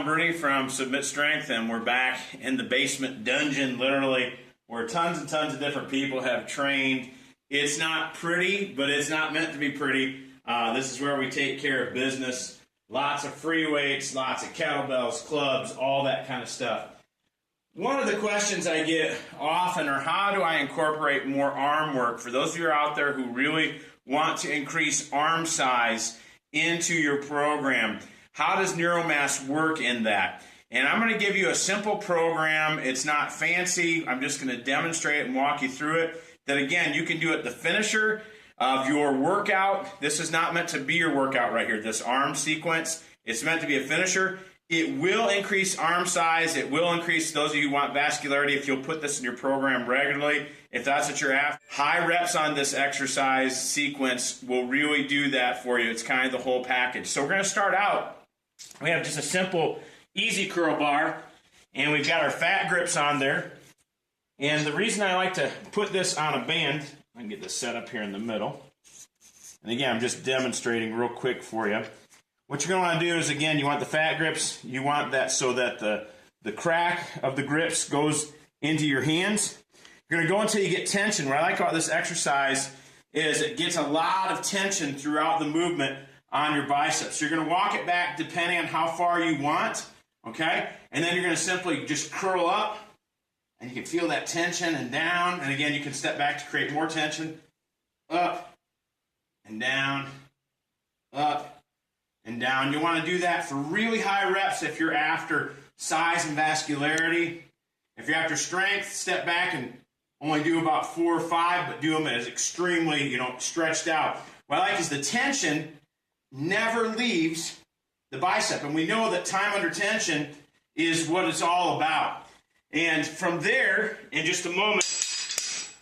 Bernie from Submit Strength, and we're back in the basement dungeon, literally, where tons and tons of different people have trained. It's not pretty, but it's not meant to be pretty. This is where we take care of business. Lots of free weights, lots of kettlebells, clubs, all that kind of stuff. One of the questions I get often are, how do I incorporate more arm work? For those of you out there who really want to increase arm size into your program, how does Neuro-Mass work in that? And I'm going to give you a simple program. It's not fancy. I'm just going to demonstrate it and walk you through it. That again, you can do it the finisher of your workout. This is not meant to be your workout right here, this arm sequence. It's meant to be a finisher. It will increase arm size. It will increase those of you who want vascularity if you'll put this in your program regularly, if that's what you're after. High reps on this exercise sequence will really do that for you. It's kind of the whole package. So we're going to start out. We have just a simple easy curl bar, and we've got our fat grips on there. And the reason I like to put this on a band, I can get this set up here in the middle. And again, I'm just demonstrating real quick for you. What you're going to want to do is, again, you want the fat grips. You want that so that the crack of the grips goes into your hands. You're going to go until you get tension. What I like about this exercise is it gets a lot of tension throughout the movement on your biceps. You're going to walk it back depending on how far you want, okay? And then you're going to simply just curl up, and you can feel that tension and down. And again, you can step back to create more tension. Up and down, up and down. You want to do that for really high reps if you're after size and vascularity. If you're after strength, step back and only do about 4 or 5, but do them as extremely, stretched out. What I like is the tension never leaves the bicep. And we know that time under tension is what it's all about. And from there, in just a moment,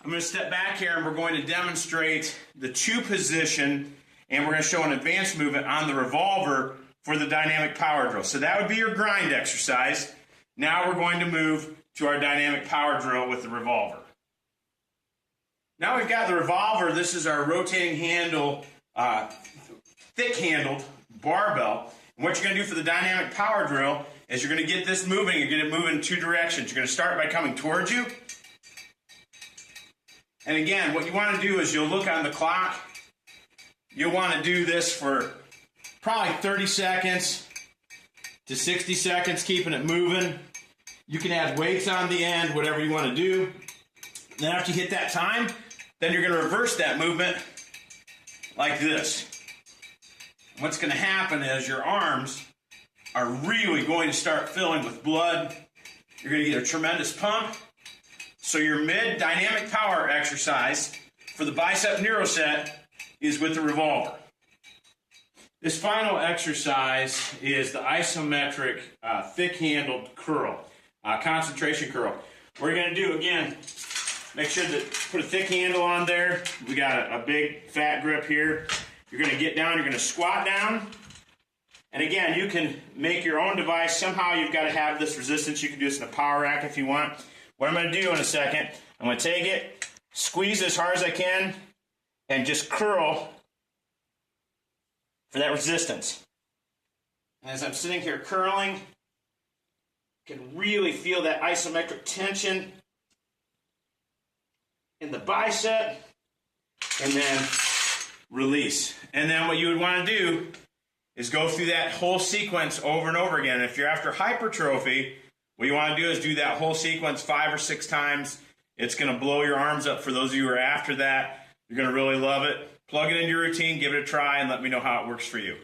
I'm going to step back here and we're going to demonstrate the 2 position, and we're going to show an advanced movement on the revolver for the dynamic power drill. So that would be your grind exercise. Now we're going to move to our dynamic power drill with the revolver. Now we've got the revolver. This is our rotating handle, thick-handled barbell. And what you're going to do for the dynamic power drill is you're going to get this moving. You're going to move in 2 directions. You're going to start by coming towards you. And again, what you want to do is you'll look on the clock. You'll want to do this for probably 30 seconds to 60 seconds, keeping it moving. You can add weights on the end, whatever you want to do. Then after you hit that time, then you're going to reverse that movement like this. What's going to happen is your arms are really going to start filling with blood. You're going to get a tremendous pump. So your mid-dynamic power exercise for the bicep Neuro-Set is with the revolver. This final exercise is the isometric thick-handled curl, concentration curl. What we're going to do, again, make sure to put a thick handle on there. We got a big fat grip here. You're going to get down, you're going to squat down. And again, you can make your own device. Somehow you've got to have this resistance. You can do this in a power rack if you want. What I'm going to do in a second, I'm going to take it, squeeze as hard as I can, and just curl for that resistance. And as I'm sitting here curling, you can really feel that isometric tension in the bicep, and then release. And then what you would want to do is go through that whole sequence over and over again. If you're after hypertrophy, what you want to do is do that whole sequence 5 or 6 times. It's going to blow your arms up. For those of you who are after that, you're going to really love it. Plug it into your routine, give it a try, and let me know how it works for you.